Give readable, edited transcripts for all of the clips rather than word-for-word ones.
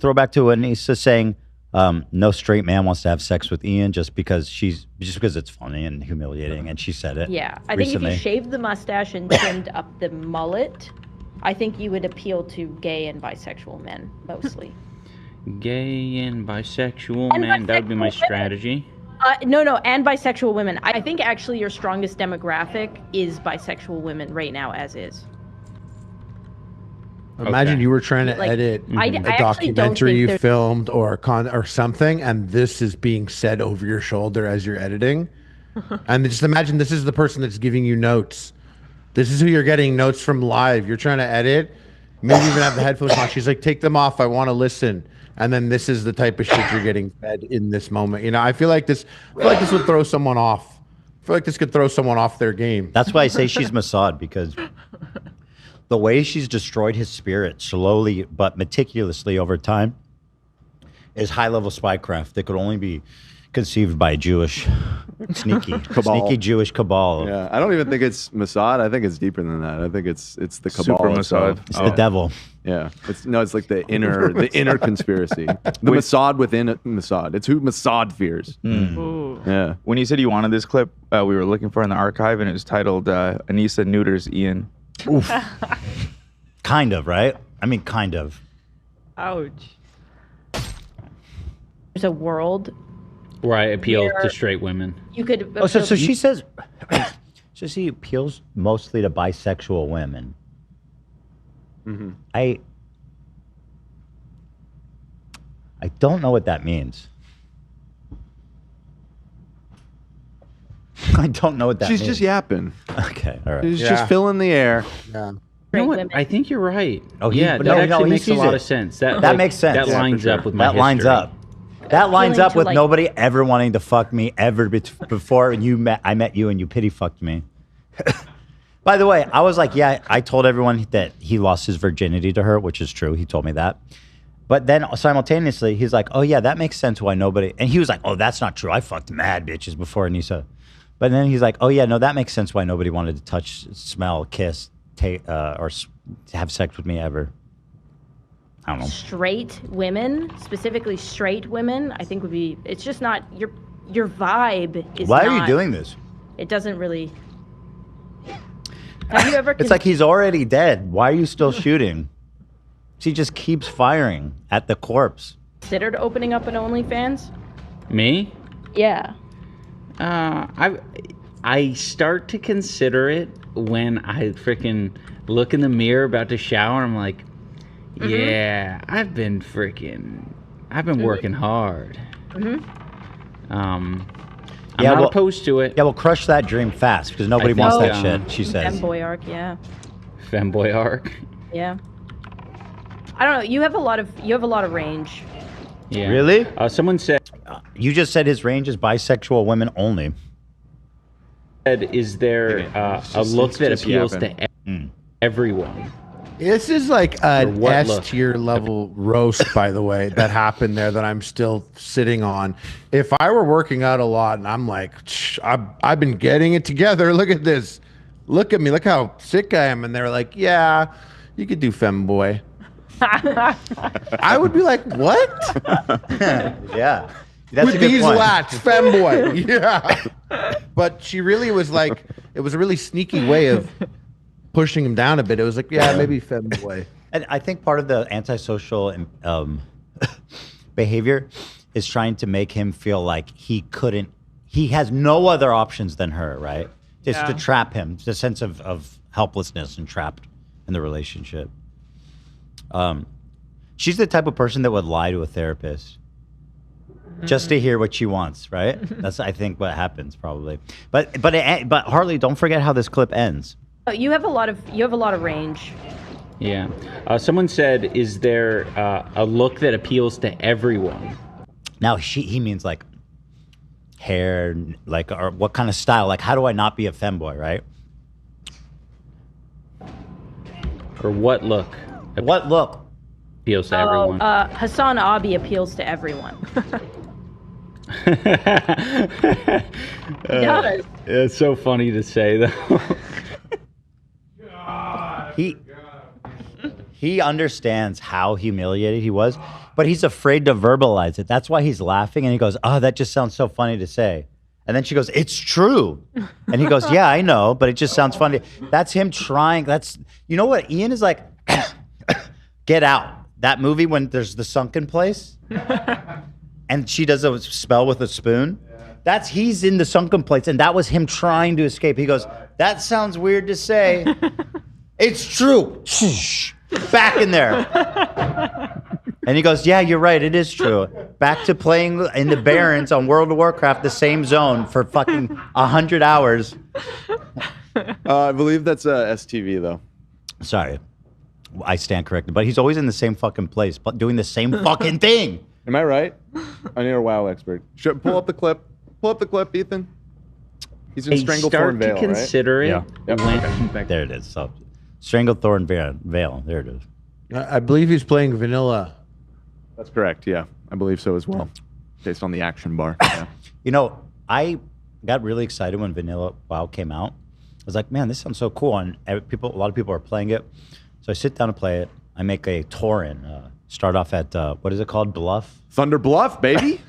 throwback to Anisa saying, no straight man wants to have sex with Ian just because it's funny and humiliating, and she said it. Yeah, I recently. think if you shaved the mustache and trimmed up the mullet, I think you would appeal to gay and bisexual men mostly. Gay and bisexual men. That would be my strategy. No, and bisexual women. I think actually your strongest demographic is bisexual women right now, as is. Imagine you were trying to edit a documentary you filmed or something, and this is being said over your shoulder as you're editing. And just imagine this is the person that's giving you notes. This is who you're getting notes from live. You're trying to edit, maybe even have the headphones on. She's like, take them off. I want to listen. And then this is the type of shit you're getting fed in this moment. You know, I feel like this would throw someone off. I feel like this could throw someone off their game. That's why I say she's Mossad, because the way she's destroyed his spirit slowly but meticulously over time is high-level spycraft that could only be conceived by a Jewish sneaky Jewish cabal. Yeah, I don't even think it's Mossad. I think it's deeper than that. I think it's the cabal. Super Mossad. It's the devil. Yeah, it's like the inner conspiracy. The Mossad within Mossad. It's who Mossad fears. Yeah. When you said you wanted this clip, we were looking for in the archive, and it was titled "Anisa neuters Ian." Oof. Kind of, right? I mean, kind of. Ouch. There's a world where I appeal to straight women. You could. Oh, so she says. So she appeals mostly to bisexual women. Mm-hmm. I don't know what that means. I don't know what that means. She's just yapping. Okay, all right. She's just filling the air. Yeah. You know what? I think you're right. Oh, yeah, that actually makes a lot of sense. That makes sense. That lines up with my history. lines up. That lines up with like, nobody ever wanting to fuck me ever before I met you and you pity fucked me. By the way, I was like, yeah, I told everyone that he lost his virginity to her, which is true. He told me that. But then simultaneously, he's like, oh yeah, that makes sense why nobody, and he was like, oh, that's not true. I fucked mad bitches before Anisa. But then he's like, oh yeah, no, that makes sense why nobody wanted to touch, smell, kiss, or have sex with me ever. I don't know. Straight women, specifically straight women, I think would be. It's just not your vibe. Is Why not, are you doing this? It doesn't really. Have you ever? It's like he's already dead. Why are you still shooting? She just keeps firing at the corpse. Considered opening up an OnlyFans? Me? Yeah. I start to consider it when I freaking look in the mirror about to shower. I'm like, yeah, I've been working hard. I'm not opposed to it. Yeah, well, crush that dream fast because nobody wants that shit, she says. Femboy arc, yeah. Femboy arc? Yeah. I don't know. You have a lot of range. Yeah. Really? Someone said. You just said his range is bisexual women only. Is there a look that appeals to everyone? This is like an S-tier level roast, by the way, that happened there that I'm still sitting on. If I were working out a lot and I'm like, I've been getting it together. Look at this. Look at me. Look how sick I am. And they're like, yeah, you could do Femboy. I would be like, what? Yeah. That's with these lats, Femboy. Yeah. But she really was like, it was a really sneaky way of pushing him down a bit. It was like, yeah, maybe Femboy. And I think part of the antisocial behavior is trying to make him feel like he has no other options than her, right? Just to trap him, the sense of helplessness and trapped in the relationship. She's the type of person that would lie to a therapist just to hear what she wants, right? That's, I think, what happens probably. But Harley, don't forget how this clip ends. You have a lot of range. Yeah. Someone said, is there a look that appeals to everyone? Now he means like hair, like, or what kind of style? Like, how do I not be a femboy, right? Or what look? What look appeals to everyone? Hassan Abi appeals to everyone. He does. It's so funny to say, though. He understands how humiliated he was. but he's afraid to verbalize it. That's why he's laughing, and he goes, "Oh, that just sounds so funny to say." And then she goes, "It's true," and he goes, "Yeah, I know, but it just sounds funny." That's him trying. That's you know what Ian is like. Get Out. That movie when there's the sunken place, and she does a spell with a spoon. That's he's in the sunken place, and that was him trying to escape. He goes, "That sounds weird to say. It's true." Back in there. And he goes, "Yeah, you're right. It is true." Back to playing in the Barrens on World of Warcraft, the same zone for fucking 100 hours. I believe that's STV though. Sorry. I stand corrected. But he's always in the same fucking place, but doing the same fucking thing. Am I right? I need a WoW expert. Pull up the clip. Pull up the clip, Ethan. He's in Stranglethorn Vale, to consider it. Yeah. When, there it is. So, Stranglethorn Vale. There it is. I believe he's playing vanilla. That's correct. Yeah, I believe so as well, based on the action bar. Yeah. You know, I got really excited when Vanilla WoW came out. I was like, man, this sounds so cool, and a lot of people are playing it. So I sit down to play it. I make a Tauren. Start off at what is it called? Bluff. Thunder Bluff, baby.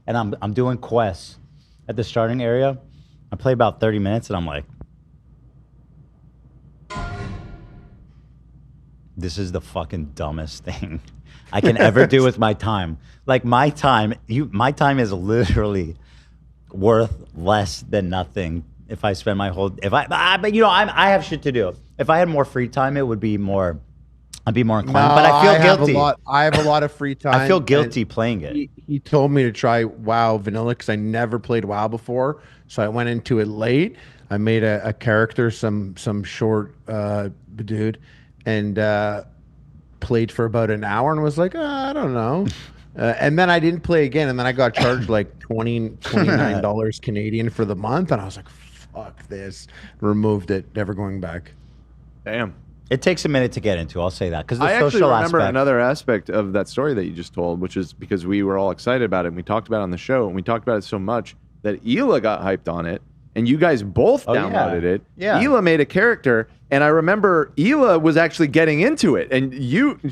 And I'm doing quests at the starting area. I play about 30 minutes, and I'm like, this is the fucking dumbest thing I can ever do with my time. Like my time is literally worth less than nothing if I spend my whole. But you know, I have shit to do. If I had more free time, it would be more. I'd be more inclined. But I feel guilty. I have a lot of free time. I feel guilty playing it. He told me to try WoW Vanilla because I never played WoW before, so I went into it late. I made a character, some short dude, and played for about an hour and was like, I don't know. And then I didn't play again, and then I got charged like $29 Canadian for the month, and I was like, fuck this. Removed it, never going back. Damn. It takes a minute to get into. I'll say that because the I actually social remember aspect. another aspect of that story that you just told, which is because we were all excited about it and we talked about it on the show, and we talked about it so much that Hila got hyped on it, and you guys both downloaded it. Yeah. Hila made a character, and I remember Hila was actually getting into it, and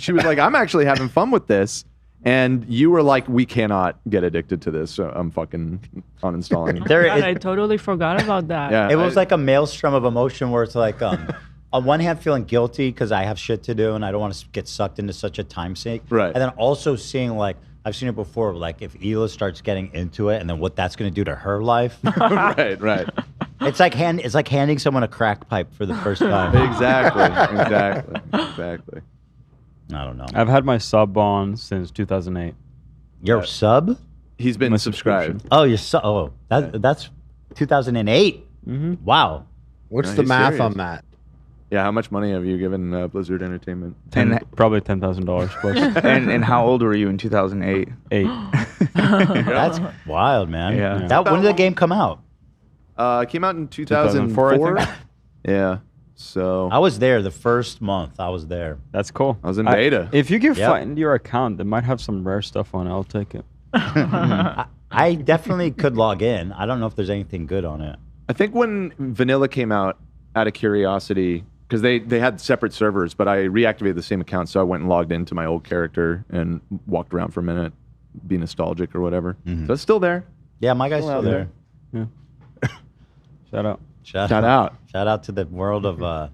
she was like, "I'm actually having fun with this." And you were like, "We cannot get addicted to this, so I'm fucking uninstalling." I totally forgot about that. Yeah, it was like a maelstrom of emotion where it's like, on one hand, feeling guilty because I have shit to do and I don't want to get sucked into such a time sink. Right. And then also seeing, like, I've seen it before, like if Hila starts getting into it and then what that's going to do to her life. Right. It's like handing someone a crack pipe for the first time. Exactly. I don't know. I've had my sub on since 2008. Your sub? He's been subscribed. Oh, your sub. Oh, that's 2008. Mm-hmm. Wow. What's the math on that? Yeah, how much money have you given Blizzard Entertainment? Probably $10,000 plus. and how old were you in 2008? 8. That's wild, man. Yeah. When did the game come out? It came out in 2004. I think. Yeah. So I was there the first month. I was there. That's cool. I was in beta. If you can find your account, they might have some rare stuff on it. I'll take it. I definitely could log in. I don't know if there's anything good on it. I think when Vanilla came out, out of curiosity, because they had separate servers, but I reactivated the same account, so I went and logged into my old character and walked around for a minute, be nostalgic or whatever. Mm-hmm. So it's still there. Yeah, my guy's still there. Yeah. Shout out. Shout out. Shout out to the world of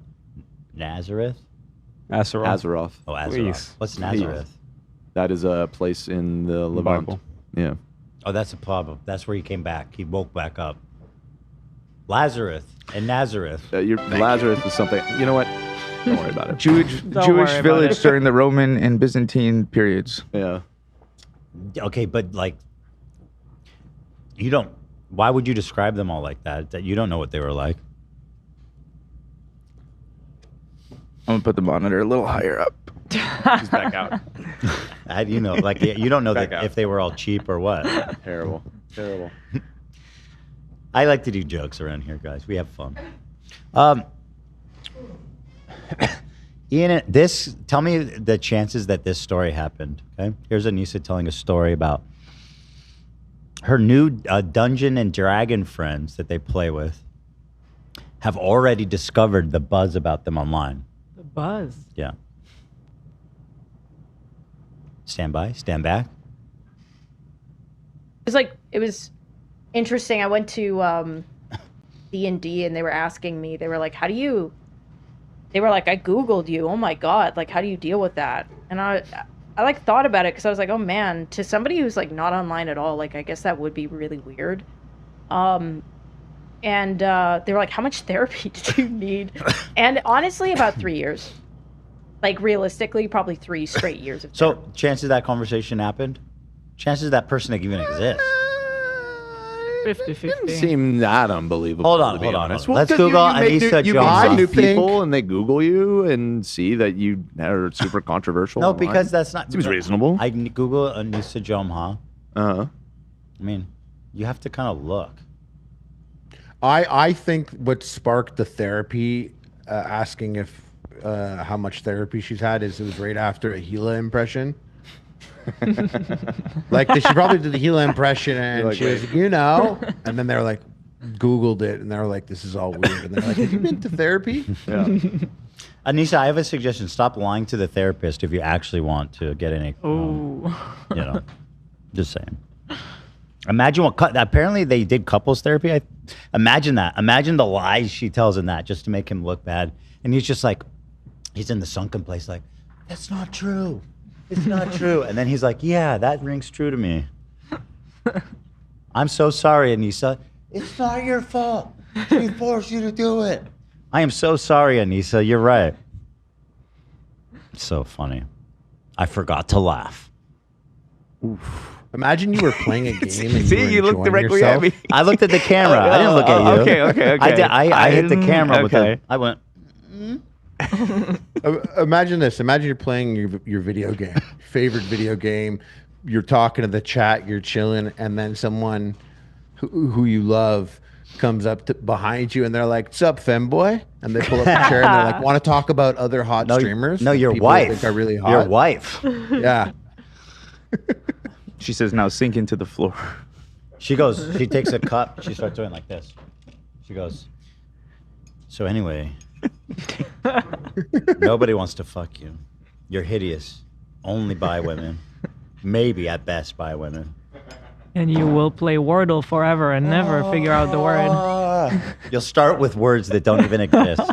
Nazareth. Azeroth. Oh, Azeroth. Please. What's Nazareth? That is a place in the Levant. Bible. Yeah. Oh, that's a problem. That's where he came back. He woke back up. Lazarus and Nazareth. Lazarus is something. You know what? Don't worry about it. Jewish village during the Roman and Byzantine periods. Yeah. Okay, but like, you don't. Why would you describe them all like that? That you don't know what they were like. I'm gonna put the monitor a little higher up. He's back out. How do you know? Like, you don't know that if they were all cheap or what. Terrible. I like to do jokes around here, guys. We have fun. Ian, tell me the chances that this story happened. Okay, here's Anisa telling a story about her new Dungeon and Dragon friends that they play with have already discovered the buzz about them online. The buzz. Yeah. Stand by. Stand back. It was interesting. I went to D&D and they were asking me, they were like, they were like, I Googled you. Oh my God. Like, how do you deal with that? And I like thought about it because I was like, oh man, to somebody who's like not online at all, like, I guess that would be really weird. And they were like, how much therapy did you need? And honestly, about 3 years. Like, realistically, probably 3 straight years of therapy. So, chances that conversation happened? Chances that person even exists? 50-50. Didn't seem that unbelievable. Hold on. Let's Google Anisa You Jones. meet new people and they Google you and see that you are super controversial. No, online. because that's not... Seems reasonable. I Google Anisa Jomha. Uh-huh. I mean, you have to kind of look. I think what sparked the therapy, asking if how much therapy she's had, is it was right after a Gila impression. Like she probably did the Gila impression and like, she was, and then they were like, Googled it and they were like, this is all weird. And they're like, have you been to therapy? Yeah. Anisa, I have a suggestion. Stop lying to the therapist if you actually want to get any. Just saying. Imagine apparently they did couples therapy. Imagine that. Imagine the lies she tells in that just to make him look bad. And he's just like, he's in the sunken place like, that's not true. It's not true. And then he's like, yeah, that rings true to me. I'm so sorry, Anisa. It's not your fault. She forced you to do it. I am so sorry, Anisa. You're right. It's so funny. I forgot to laugh. Oof. Imagine you were playing a game and See, you looked directly at me. I looked at the camera. I didn't look at you. Okay. I hit the camera with the... I went... Imagine this. Imagine you're playing your video game, favorite video game. You're talking to the chat. You're chilling, and then someone who you love comes up behind you, and they're like, "What's up, Femboy?" And they pull up the chair, and they're like, "Want to talk about other hot streamers?" No, your people wife. Think are really hot. Your wife. Yeah. She says, now sink into the floor. She goes. She takes a cup. She starts doing like this. She goes. So anyway. Nobody wants to fuck you. You're hideous. Only by women. Maybe at best by women. And you will play Wordle forever and never figure out the word. You'll start with words that don't even exist.